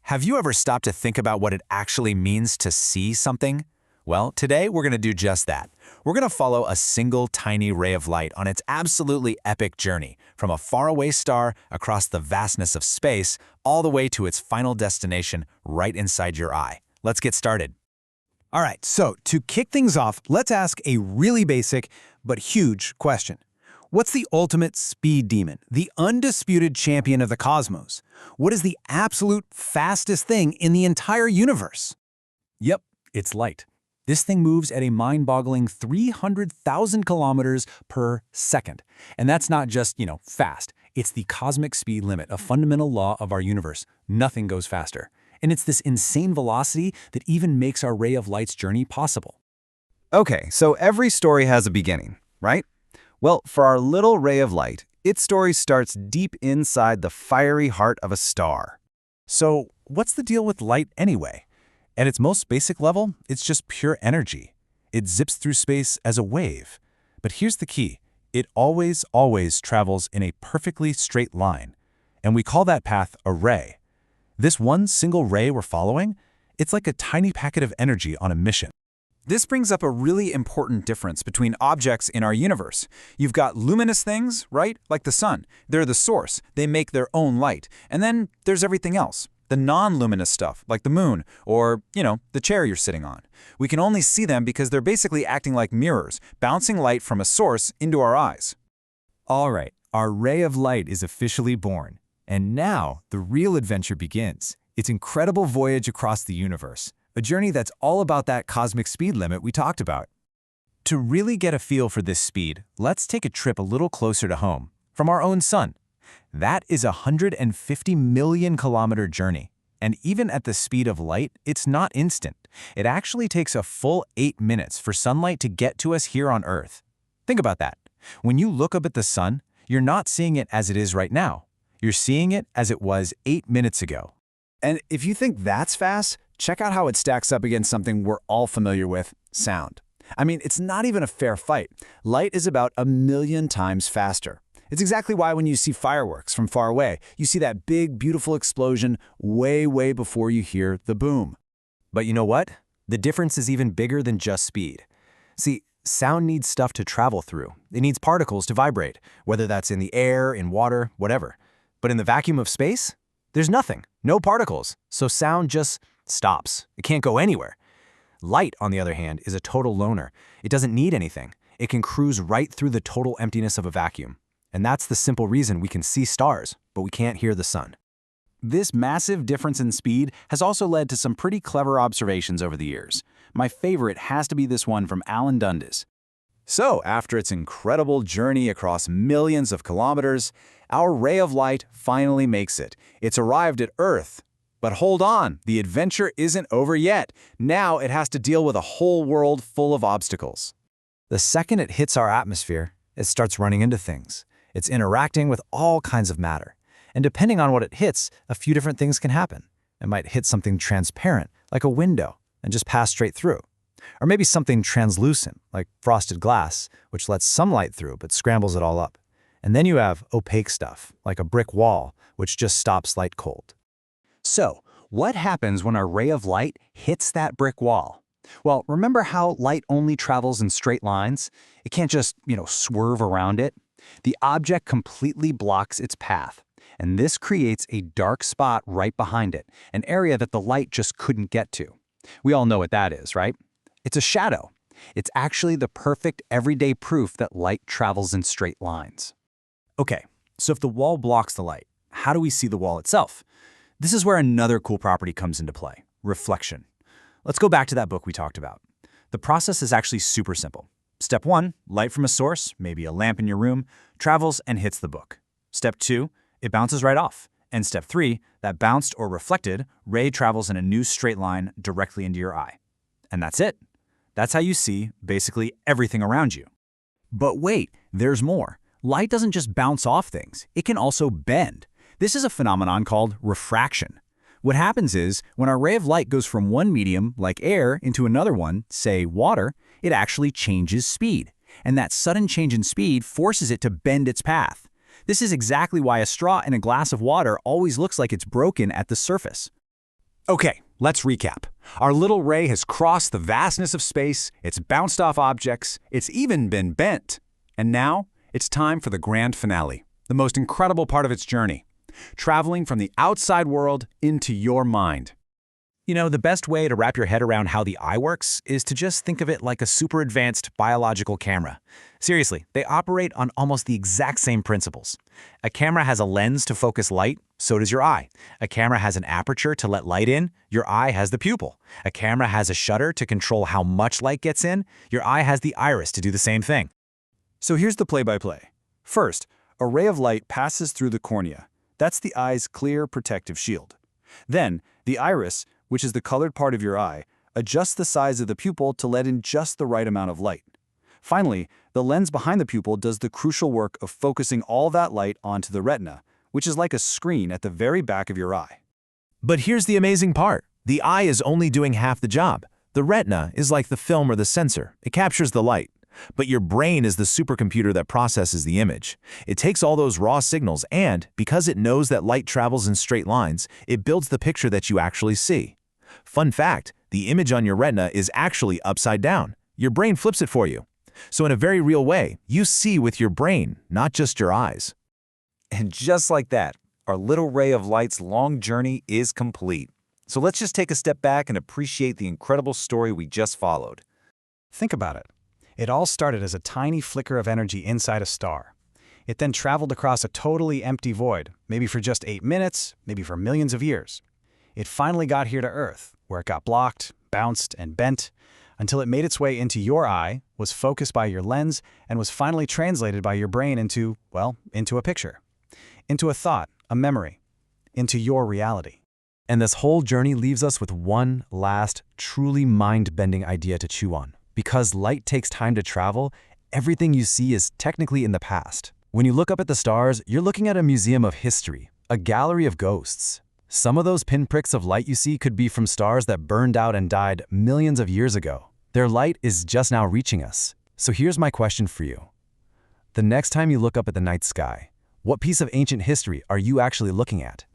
Have you ever stopped to think about what it actually means to see something? Well, today we're going to do just that. We're going to follow a single tiny ray of light on its absolutely epic journey, from a faraway star across the vastness of space, all the way to its final destination right inside your eye. Let's get started. All right, so to kick things off, let's ask a really basic but huge question. What's the ultimate speed demon, the undisputed champion of the cosmos? What is the absolute fastest thing in the entire universe? Yep, it's light. This thing moves at a mind-boggling 300,000 kilometers per second. And that's not just, fast. It's the cosmic speed limit, a fundamental law of our universe. Nothing goes faster. And it's this insane velocity that even makes our ray of light's journey possible. Okay, so every story has a beginning, right? Well, for our little ray of light, its story starts deep inside the fiery heart of a star. So, what's the deal with light anyway? At its most basic level, it's just pure energy. It zips through space as a wave. But here's the key. It always travels in a perfectly straight line. And we call that path a ray. This one single ray we're following, it's like a tiny packet of energy on a mission. This brings up a really important difference between objects in our universe. You've got luminous things, right? Like the sun. They're the source. They make their own light. And then there's everything else. The non-luminous stuff, like the moon, or, the chair you're sitting on. We can only see them because they're basically acting like mirrors, bouncing light from a source into our eyes. All right, our ray of light is officially born. And now, the real adventure begins. Its incredible voyage across the universe. A journey that's all about that cosmic speed limit we talked about. To really get a feel for this speed, let's take a trip a little closer to home, from our own sun. That is a 150 million kilometer journey. And even at the speed of light, it's not instant. It actually takes a full 8 minutes for sunlight to get to us here on Earth. Think about that. When you look up at the sun, you're not seeing it as it is right now. You're seeing it as it was 8 minutes ago. And if you think that's fast, check out how it stacks up against something we're all familiar with, sound. I mean, it's not even a fair fight. Light is about 1 million times faster. It's exactly why when you see fireworks from far away, you see that big, beautiful explosion way before you hear the boom. But you know what? The difference is even bigger than just speed. See, sound needs stuff to travel through. It needs particles to vibrate, whether that's in the air, in water, whatever. But in the vacuum of space, there's nothing, no particles, so sound just stops. It can't go anywhere. Light, on the other hand, is a total loner. It doesn't need anything. It can cruise right through the total emptiness of a vacuum. And that's the simple reason we can see stars, but we can't hear the sun. This massive difference in speed has also led to some pretty clever observations over the years. My favorite has to be this one from Alan Dundes. So, after its incredible journey across millions of kilometers, our ray of light finally makes it. It's arrived at Earth. But hold on, the adventure isn't over yet. Now it has to deal with a whole world full of obstacles. The second it hits our atmosphere, it starts running into things. It's interacting with all kinds of matter. And depending on what it hits, a few different things can happen. It might hit something transparent, like a window, and just pass straight through. Or maybe something translucent, like frosted glass, which lets some light through but scrambles it all up. And then you have opaque stuff, like a brick wall, which just stops light cold. So, what happens when our ray of light hits that brick wall? Well, remember how light only travels in straight lines? It can't just, swerve around it. The object completely blocks its path, and this creates a dark spot right behind it, an area that the light just couldn't get to. We all know what that is, right? It's a shadow. It's actually the perfect everyday proof that light travels in straight lines. Okay, so if the wall blocks the light, how do we see the wall itself? This is where another cool property comes into play, reflection. Let's go back to that book we talked about. The process is actually super simple. Step 1, light from a source, maybe a lamp in your room, travels and hits the book. Step 2, it bounces right off. And step 3, that bounced or reflected ray travels in a new straight line directly into your eye. And that's it. That's how you see basically everything around you. But wait, there's more. Light doesn't just bounce off things, it can also bend. This is a phenomenon called refraction. What happens is, when our ray of light goes from one medium, like air, into another one, say water, it actually changes speed. And that sudden change in speed forces it to bend its path. This is exactly why a straw in a glass of water always looks like it's broken at the surface. Okay, let's recap. Our little ray has crossed the vastness of space, it's bounced off objects, it's even been bent. And now, it's time for the grand finale, the most incredible part of its journey, traveling from the outside world into your mind. You know, the best way to wrap your head around how the eye works is to just think of it like a super advanced biological camera. Seriously, they operate on almost the exact same principles. A camera has a lens to focus light, so does your eye. A camera has an aperture to let light in, your eye has the pupil. A camera has a shutter to control how much light gets in, your eye has the iris to do the same thing. So here's the play-by-play. First, a ray of light passes through the cornea. That's the eye's clear protective shield. Then, the iris, which is the colored part of your eye, adjusts the size of the pupil to let in just the right amount of light. Finally, the lens behind the pupil does the crucial work of focusing all that light onto the retina, which is like a screen at the very back of your eye. But here's the amazing part. The eye is only doing half the job. The retina is like the film or the sensor. It captures the light. But your brain is the supercomputer that processes the image. It takes all those raw signals and, because it knows that light travels in straight lines, it builds the picture that you actually see. Fun fact, the image on your retina is actually upside down. Your brain flips it for you. So in a very real way, you see with your brain, not just your eyes. And just like that, our little ray of light's long journey is complete. So let's just take a step back and appreciate the incredible story we just followed. Think about it. It all started as a tiny flicker of energy inside a star. It then traveled across a totally empty void, maybe for just 8 minutes, maybe for millions of years. It finally got here to Earth, where it got blocked, bounced, and bent, until it made its way into your eye, was focused by your lens, and was finally translated by your brain into, well, into a picture. Into a thought, a memory, into your reality. And this whole journey leaves us with one last, truly mind-bending idea to chew on. Because light takes time to travel, everything you see is technically in the past. When you look up at the stars, you're looking at a museum of history, a gallery of ghosts. Some of those pinpricks of light you see could be from stars that burned out and died millions of years ago. Their light is just now reaching us. So here's my question for you. The next time you look up at the night sky, what piece of ancient history are you actually looking at?